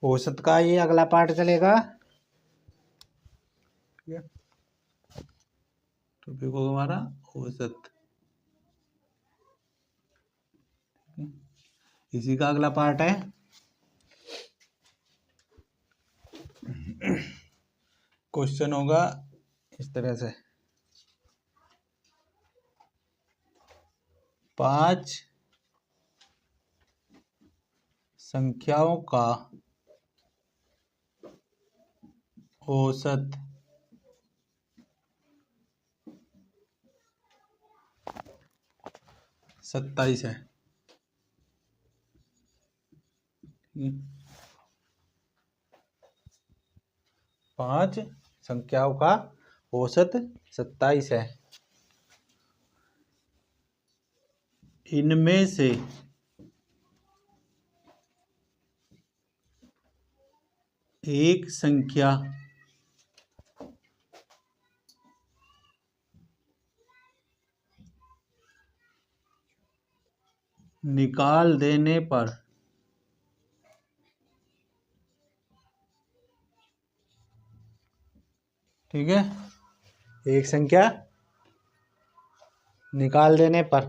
औसत का ये अगला पार्ट चलेगा। टॉपिक होगा हमारा औसत। इसी का अगला पार्ट है। क्वेश्चन होगा इस तरह से, 5 संख्याओं का औसत 27 है। 5 संख्याओं का औसत 27 है। इनमें से एक संख्या निकाल देने पर ठीक है, एक संख्या निकाल देने पर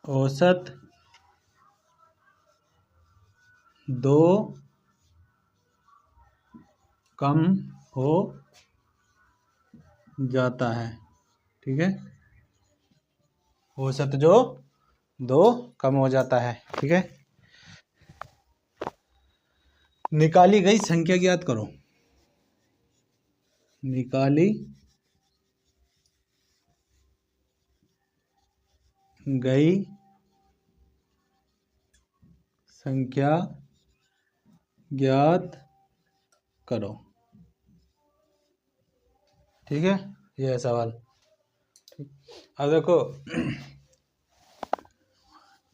औसत 2 कम हो जाता है। ठीक है, औसत जो 2 कम हो जाता है। ठीक है, निकाली गई संख्या ज्ञात करो। निकाली गई संख्या ज्ञात करो। ठीक है, यह है सवाल। अब देखो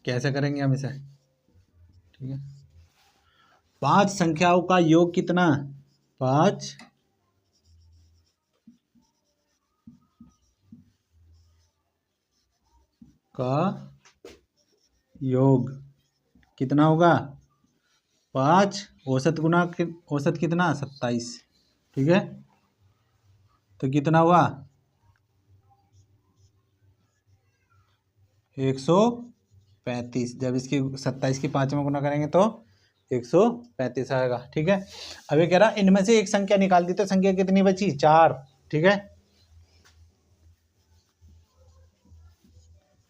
कैसे करेंगे हम इसे। ठीक है, 5 संख्याओं का योग कितना? 5 का योग कितना होगा? 5 औसत गुना औसत कितना? 27। ठीक है, तो कितना हुआ? 135। जब इसकी 27 की 5 में गुना करेंगे तो 135 आएगा। ठीक है, अब ये कह रहा इनमें से एक संख्या निकाल दी तो संख्या कितनी बची? 4। ठीक है,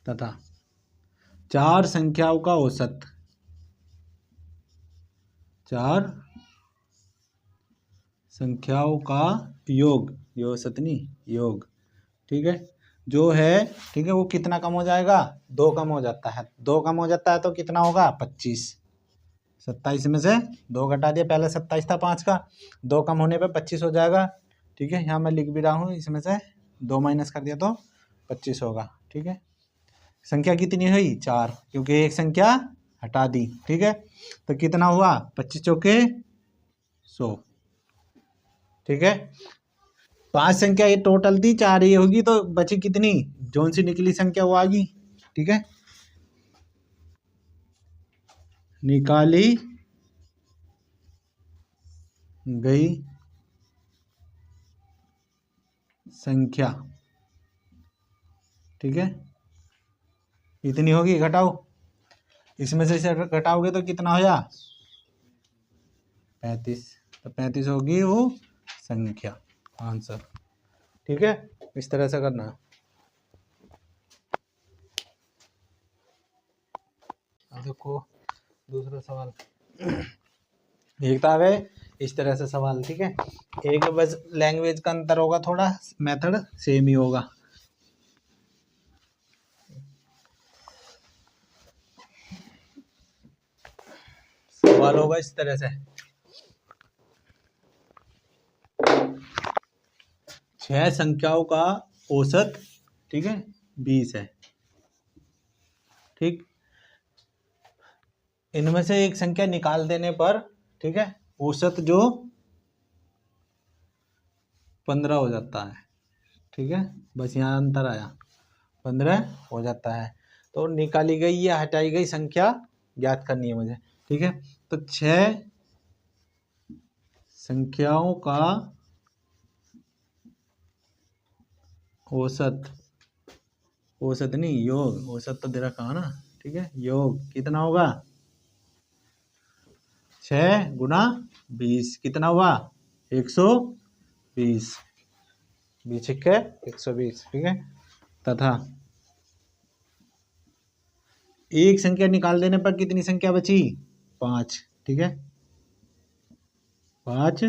तथा 4 संख्याओं का औसत, 4 संख्याओं का योग, ये औसत नहीं, योग। ठीक है, जो है, ठीक है, वो कितना कम हो जाएगा? 2 कम हो जाता है। 2 कम हो जाता है तो कितना होगा? 25। 27 में से 2 घटा दिया, पहले 27 था 5 का, 2 कम होने पे 25 हो जाएगा। ठीक है, यहाँ मैं लिख भी रहा हूँ, इसमें से 2 माइनस कर दिया तो 25 होगा। ठीक है, संख्या कितनी हुई? 4, क्योंकि एक संख्या हटा दी। ठीक है, तो कितना हुआ? 25 चौके 100। ठीक है, 5 संख्या ये टोटल थी, 4 ये होगी, तो बची कितनी? जोन सी निकली संख्या वो आ गई। ठीक है, निकाली गई संख्या, ठीक है, इतनी होगी। घटाओ, इसमें से इसे घटाओगे तो कितना होगा? 35। तो 35 होगी वो संख्या, आंसर। ठीक है, इस तरह से करना है। अब देखो दूसरा सवाल। एक था वे इस तरह से सवाल। ठीक है, एक बस लैंग्वेज का अंतर होगा, थोड़ा मेथड सेम ही होगा। सवाल होगा इस तरह से, 6 संख्याओं का औसत, ठीक है, 20 है। ठीक, इनमें से एक संख्या निकाल देने पर, ठीक है, औसत जो 15 हो जाता है। ठीक है, बस यहाँ अंतर आया, 15 हो जाता है। तो निकाली गई या हटाई गई संख्या ज्ञात करनी है मुझे। ठीक है, तो 6 संख्याओं का औसत, औसत नहीं योग, औसत तो दे रखा है ना। ठीक है, योग कितना होगा, 6 गुना 20 कितना हुआ, 120, 20 के 120। ठीक है, तथा एक संख्या निकाल देने पर कितनी संख्या बची, 5। ठीक है, 5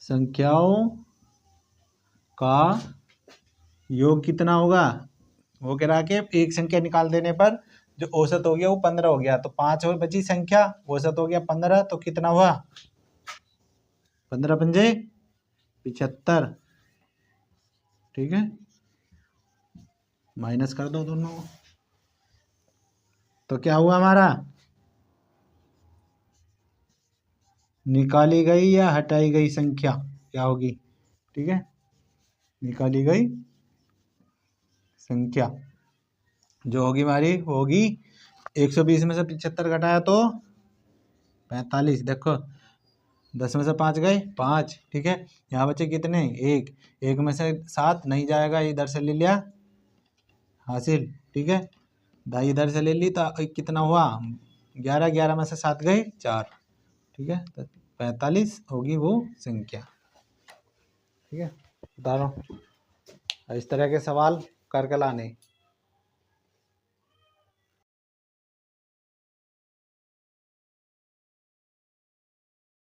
संख्याओं का योग कितना होगा, वो कह रहा कि एक संख्या निकाल देने पर जो औसत हो गया वो 15 हो गया, तो 5 और बची संख्या, औसत हो गया 15, तो कितना हुआ, 15 पंजे 75। ठीक है, माइनस कर दो दोनों, तो क्या हुआ हमारा, निकाली गई या हटाई गई संख्या क्या होगी। ठीक है, निकाली गई संख्या जो होगी हमारी होगी 120 में से 75 घटाया तो 45। देखो 10 में से 5 गए 5। ठीक है, यहाँ बचे कितने, 1, 1 में से 7 नहीं जाएगा, इधर से ले लिया हासिल। ठीक है, दाई इधर से ले ली तो कितना हुआ, 11, 11 में से 7 गए 4। ठीक है, तो 45 होगी वो संख्या। ठीक है, बता रहा हूँ, इस तरह के सवाल करके लाने।